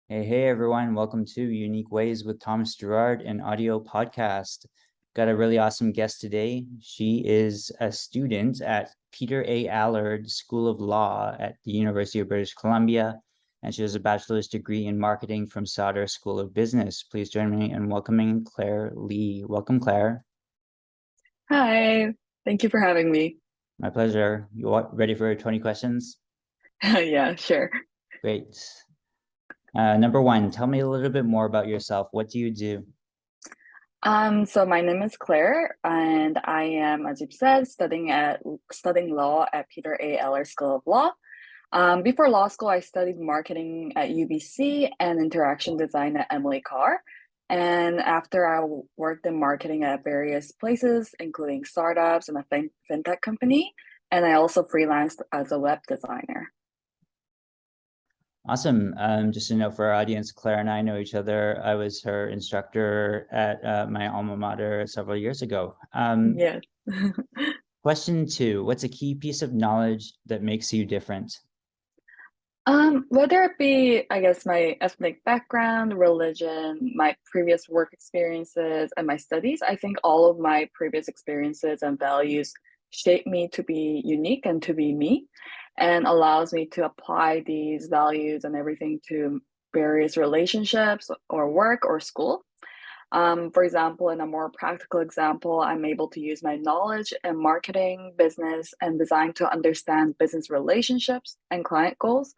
Hey everyone, welcome to Unique Ways with Thomas Gerard, an audio podcast. Got a really awesome guest today. She is a student at Peter A. Allard School of Law at the University of British Columbia, and she has a bachelor's degree in marketing from Sauder School of Business. Please join me in welcoming Claire Lee. Welcome, Claire. Hi, thank you for having me. My pleasure. Ready for 20 questions? Yeah, sure. Great. Number one, tell me a little bit more about yourself. What do you do? So my name is Claire, and I am, as you've said, studying law at Peter A. Eller School of Law. Before law school, I studied marketing at UBC and interaction design at Emily Carr. And after I worked in marketing at various places, including startups and a fintech company, and I also freelanced as a web designer. Awesome. Just to know for our audience, Claire and I know each other. I was her instructor at my alma mater several years ago. Yes. Question two, what's a key piece of knowledge that makes you different? Whether it be, I guess, my ethnic background, religion, my previous work experiences, and my studies, I think all of my previous experiences and values shape me to be unique and to be me, and allows me to apply these values and everything to various relationships or work or school. For example, in a more practical example, I'm able to use my knowledge in marketing, business, and design to understand business relationships and client goals.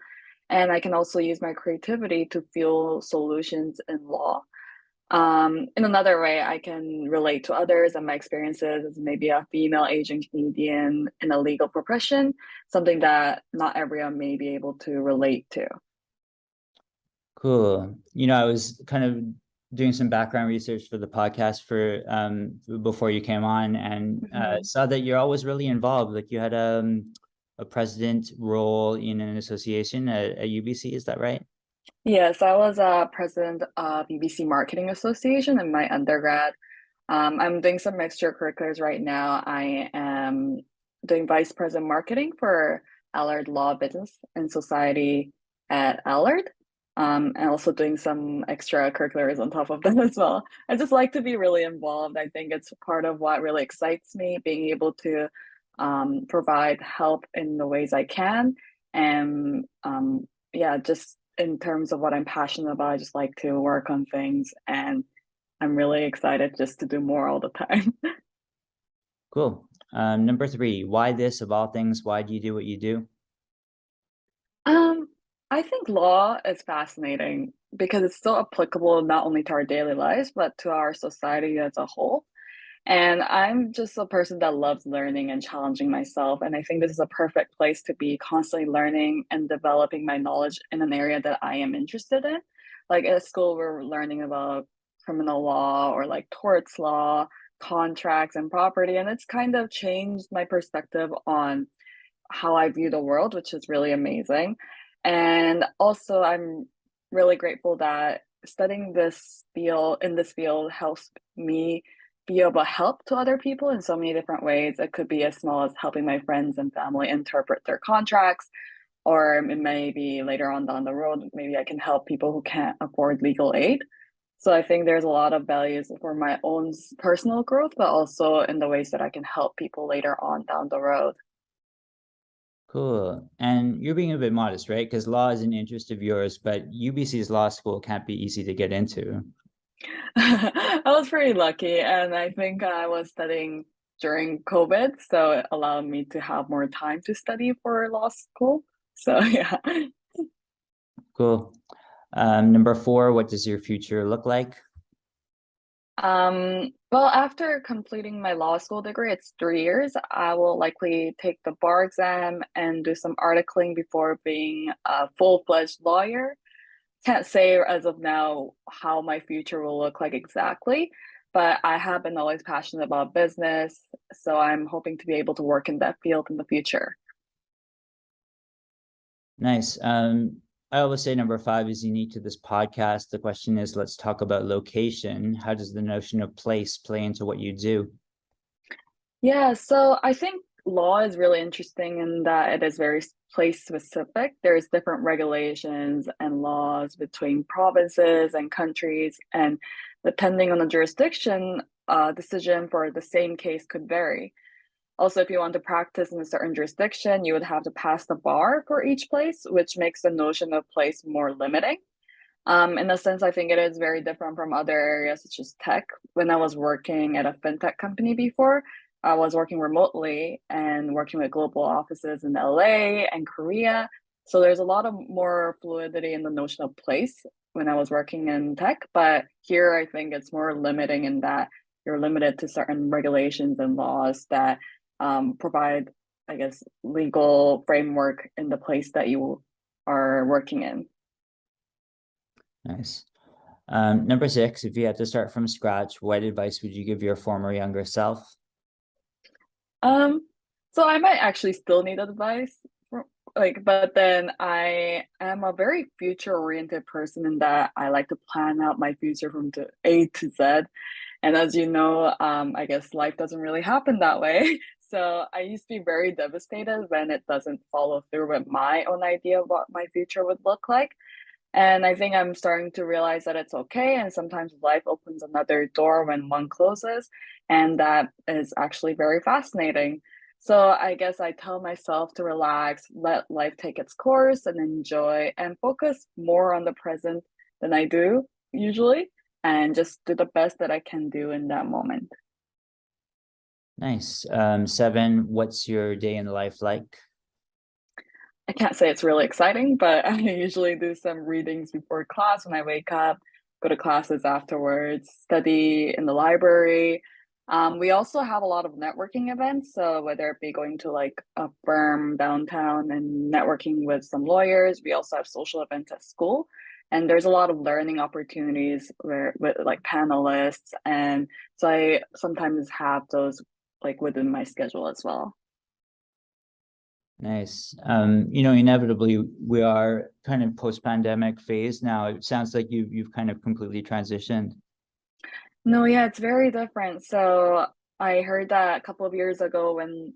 And I can also use my creativity to fuel solutions in law. In another way, I can relate to others and my experiences as maybe a female Asian Canadian in a legal profession, something that not everyone may be able to relate to. Cool. I was kind of doing some background research for the podcast for before you came on, and Mhm. saw that you're always really involved. Like you had a president role in an association at UBC, is that right? Yes, I was president of UBC Marketing Association in my undergrad. I'm doing some extracurriculars right now. I am doing vice president marketing for Allard Law Business and Society at Allard, and also doing some extracurriculars on top of that as well. I just like to be really involved. I think it's part of what really excites me, being able to provide help in the ways I can. And yeah, just in terms of what I'm passionate about, I just like to work on things and I'm really excited just to do more all the time. Cool. Number three, why this of all things? Why do you do what you do? Um, I think law is fascinating because it's so applicable not only to our daily lives, but to our society as a whole. And I'm just a person that loves learning and challenging myself. And I think this is a perfect place to be constantly learning and developing my knowledge in an area that I am interested in. Like at school, we're learning about criminal law or like torts law, contracts, and property. And it's kind of changed my perspective on how I view the world, which is really amazing. And also, I'm really grateful that studying this field helps me be able to help to other people in so many different ways. It could be as small as helping my friends and family interpret their contracts, or it may be later on down the road, maybe I can help people who can't afford legal aid. So I think there's a lot of values for my own personal growth, but also in the ways that I can help people later on down the road. Cool. And you're being a bit modest, right? Because law is an interest of yours, but UBC's law school can't be easy to get into. I was pretty lucky, and I think I was studying during COVID, so it allowed me to have more time to study for law school. So yeah. Cool. Number four, what does your future look like? Well, after completing my law school degree, it's 3 years. I will likely take the bar exam and do some articling before being a full-fledged lawyer. Can't say as of now how my future will look like exactly, but I have been always passionate about business, so I'm hoping to be able to work in that field in the future. Nice. I always say number five is unique to this podcast. The question is, let's talk about location. How does the notion of place play into what you do? Yeah, so I think law is really interesting in that it is very place specific. There's different regulations and laws between provinces and countries, and depending on the jurisdiction, decision for the same case could vary. Also, if you want to practice in a certain jurisdiction, you would have to pass the bar for each place, which makes the notion of place more limiting. In a sense, I think it is very different from other areas such as tech. When I was working at a fintech company before, I was working remotely and working with global offices in LA and Korea. So there's a lot of more fluidity in the notion of place when I was working in tech. But here, I think it's more limiting in that you're limited to certain regulations and laws that provide, I guess, legal framework in the place that you are working in. Nice. Number 6, if you had to start from scratch, what advice would you give your former younger self? So I might actually still need advice, but then I am a very future-oriented person in that I like to plan out my future from to A to Z. And as you know, I guess life doesn't really happen that way. So I used to be very devastated when it doesn't follow through with my own idea of what my future would look like. And I think I'm starting to realize that it's okay. And sometimes life opens another door when one closes. And that is actually very fascinating. So I guess I tell myself to relax, let life take its course and enjoy and focus more on the present than I do usually, and just do the best that I can do in that moment. Nice. 7, what's your day in life like? I can't say it's really exciting, but I usually do some readings before class when I wake up, go to classes afterwards, study in the library. We also have a lot of networking events. So whether it be going to like a firm downtown and networking with some lawyers, we also have social events at school. And there's a lot of learning opportunities where with like panelists. And so I sometimes have those like within my schedule as well. Nice. Inevitably we are kind of post-pandemic phase now. It sounds like you've kind of completely transitioned. No, yeah, it's very different. So I heard that a couple of years ago when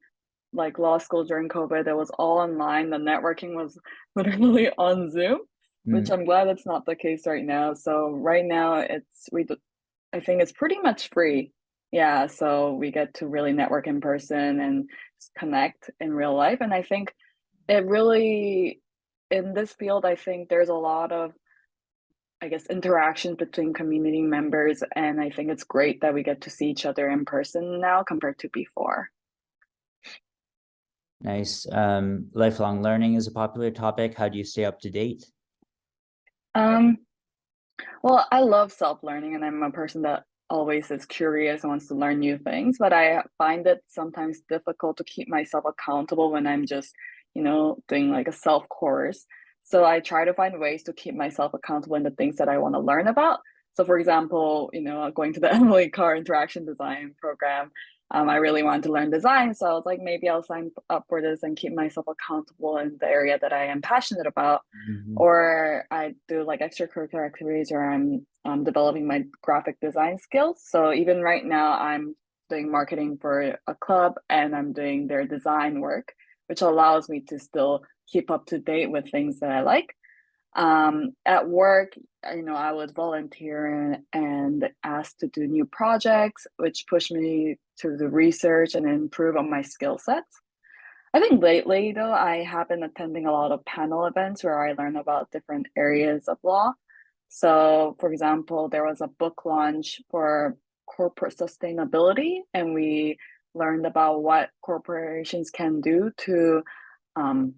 like law school during COVID, it was all online. The networking was literally on Zoom, which Mm, I'm glad it's not the case right now. So right now I think it's pretty much free. Yeah, so we get to really network in person and just connect in real life. And I think it really in this field, I think there's a lot of I guess, interactions between community members. And I think it's great that we get to see each other in person now compared to before. nice. Lifelong learning is a popular topic. How do you stay up to date? Um, well, I love self-learning and I'm a person that always is curious and wants to learn new things, but I find it sometimes difficult to keep myself accountable when I'm just, doing like a self course. So I try to find ways to keep myself accountable in the things that I want to learn about. So for example, going to the Emily Carr interaction design program, I really wanted to learn design. So I was like, maybe I'll sign up for this and keep myself accountable in the area that I am passionate about. Mhm. Or I do like extracurricular activities where I'm developing my graphic design skills. So even right now, I'm doing marketing for a club and I'm doing their design work, which allows me to still keep up to date with things that I like. At work, I would volunteer and ask to do new projects, which push me to the research and improve on my skill sets. I think lately, though, I have been attending a lot of panel events where I learn about different areas of law. So, for example, there was a book launch for corporate sustainability, and we learned about what corporations can do to um,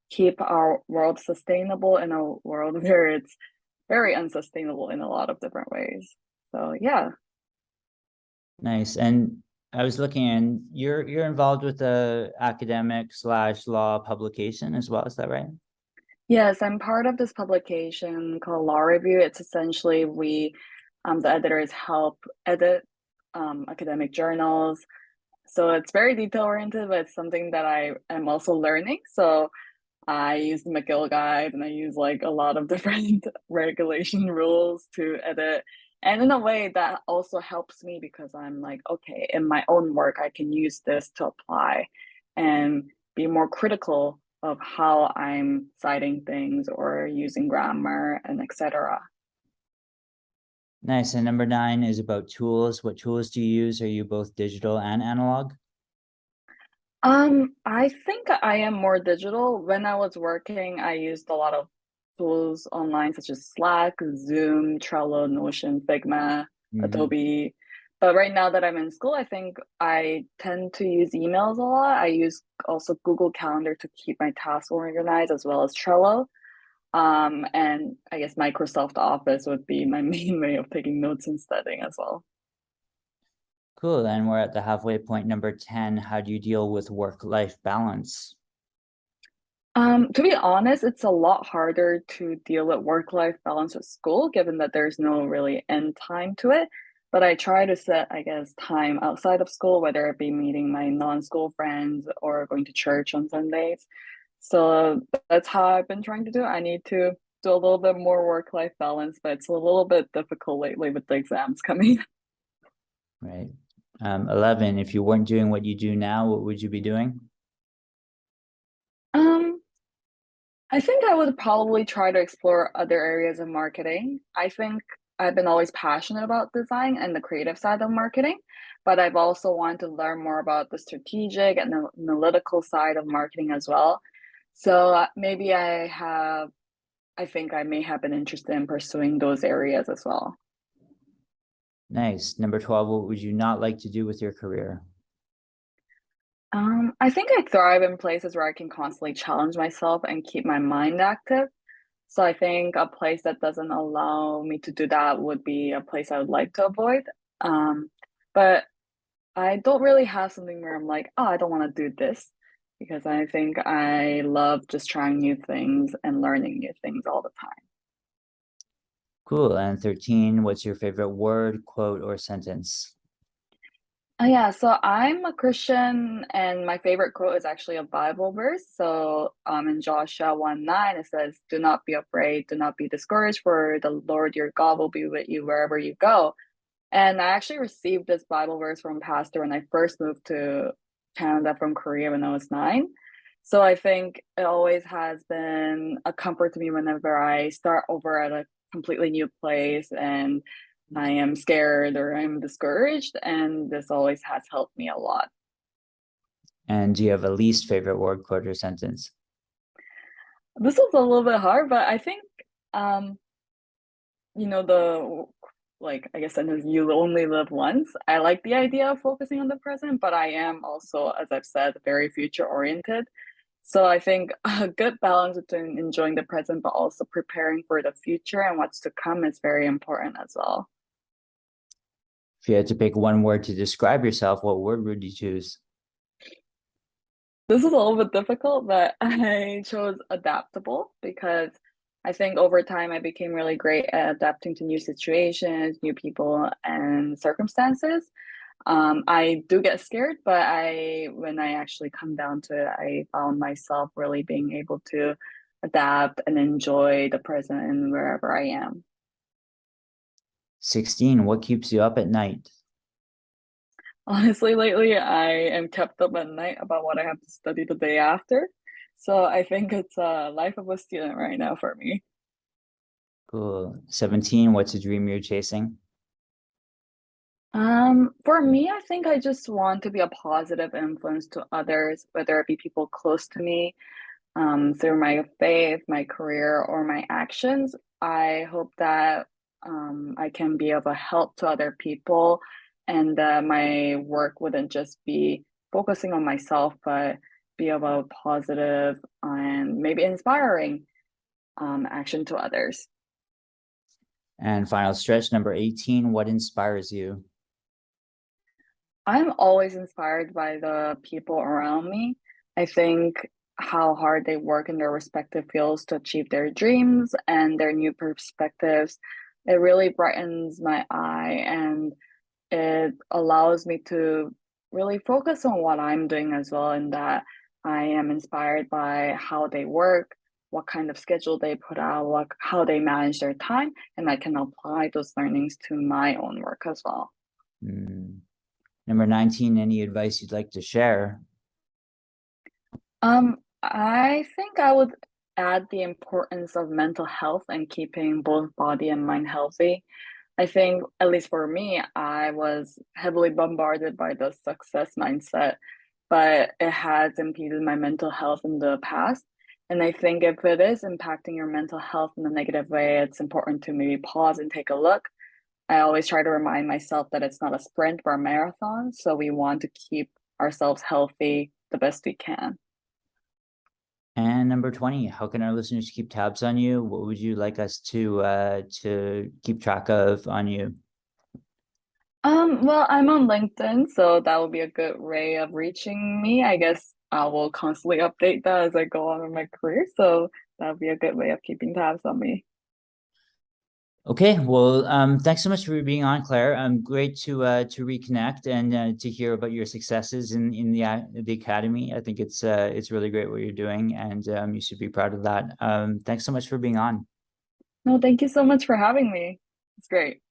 keep our world sustainable in a world where it's very unsustainable in a lot of different ways. So, yeah. Nice. And I was looking and you're involved with the academic slash law publication as well, is that right? Yes, I'm part of this publication called Law Review. It's essentially the editors help edit academic journals. So it's very detail oriented, but it's something that I am also learning. So I use the McGill guide and I use like a lot of different regulation rules to edit. And in a way that also helps me because I'm like, okay, in my own work, I can use this to apply and be more critical of how I'm citing things or using grammar and etc. Nice. And number 9 is about tools. What tools do you use? Are you both digital and analog? I think I am more digital. When I was working, I used a lot of tools online such as Slack, Zoom, Trello, Notion, Figma, Mhm. Adobe. But right now that I'm in school, I think I tend to use emails a lot. I use also Google Calendar to keep my tasks organized as well as Trello. And I guess Microsoft Office would be my main way of taking notes and studying as well. Cool. And we're at the halfway point. Number 10, how do you deal with work-life balance? To be honest, it's a lot harder to deal with work-life balance with school, given that there's no really end time to it. But I try to set, I guess, time outside of school, whether it be meeting my non-school friends or going to church on Sundays. So that's how I've been trying to do it. I need to do a little bit more work-life balance, but it's a little bit difficult lately with the exams coming. Right. 11, if you weren't doing what you do now, what would you be doing? Um, I think I would probably try to explore other areas of marketing. I think I've been always passionate about design and the creative side of marketing, but I've also wanted to learn more about the strategic and the analytical side of marketing as well. So maybe I think I may have been interested in pursuing those areas as well. Nice. Number 12, what would you not like to do with your career? I think I thrive in places where I can constantly challenge myself and keep my mind active. So I think a place that doesn't allow me to do that would be a place I would like to avoid. But I don't really have something where I'm like, oh, I don't want to do this because I think I love just trying new things and learning new things all the time. Cool. And 13, what's your favorite word, quote, or sentence? Yeah, so I'm a Christian, and my favorite quote is actually a Bible verse. So, in Joshua 1:9, it says, "Do not be afraid, do not be discouraged, for the Lord your God will be with you wherever you go." And I actually received this Bible verse from pastor when I first moved to Canada from Korea when I was 9. So I think it always has been a comfort to me whenever I start over at a completely new place and I am scared or I'm discouraged, and this always has helped me a lot. And do you have a least favorite word, quote, or sentence? This was a little bit hard, but I think um, the like I guess sentence you only live once. I like the idea of focusing on the present, but I am also, as I've said, very future oriented. So I think a good balance between enjoying the present but also preparing for the future and what's to come is very important as well. If you had to pick one word to describe yourself, what word would you choose? This is a little bit difficult, but I chose adaptable because I think over time I became really great at adapting to new situations, new people, and circumstances. I do get scared, but when I actually come down to it, I found myself really being able to adapt and enjoy the present and wherever I am. 16, what keeps you up at night? Honestly, lately I am kept up at night about what I have to study the day after. So I think it's a life of a student right now for me. Cool. 17, what's a dream you're chasing? For me, I think I just want to be a positive influence to others, whether it be people close to me, through my faith, my career, or my actions. I hope that I can be of a help to other people and that my work wouldn't just be focusing on myself, but be of a positive and maybe inspiring action to others. And final stretch, number 18, what inspires you? I'm always inspired by the people around me. I think how hard they work in their respective fields to achieve their dreams and their new perspectives. It really brightens my eye and it allows me to really focus on what I'm doing as well, and that I am inspired by how they work, what kind of schedule they put out, how they manage their time, and I can apply those learnings to my own work as well. Hmm. Number 19, any advice you'd like to share? I think I would add the importance of mental health and keeping both body and mind healthy. I think, at least for me, I was heavily bombarded by the success mindset, but it has impeded my mental health in the past. And I think if it is impacting your mental health in a negative way, it's important to maybe pause and take a look. I always try to remind myself that it's not a sprint or a marathon, so we want to keep ourselves healthy the best we can. And number 20, how can our listeners keep tabs on you? What would you like us to keep track of on you? Well, I'm on LinkedIn, so that would be a good way of reaching me. I guess I will constantly update that as I go on in my career, so that would be a good way of keeping tabs on me. Okay, well, thanks so much for being on, Claire. Great to reconnect and to hear about your successes in the academy. I think it's really great what you're doing, and you should be proud of that. Thanks so much for being on. No, thank you so much for having me. It's great.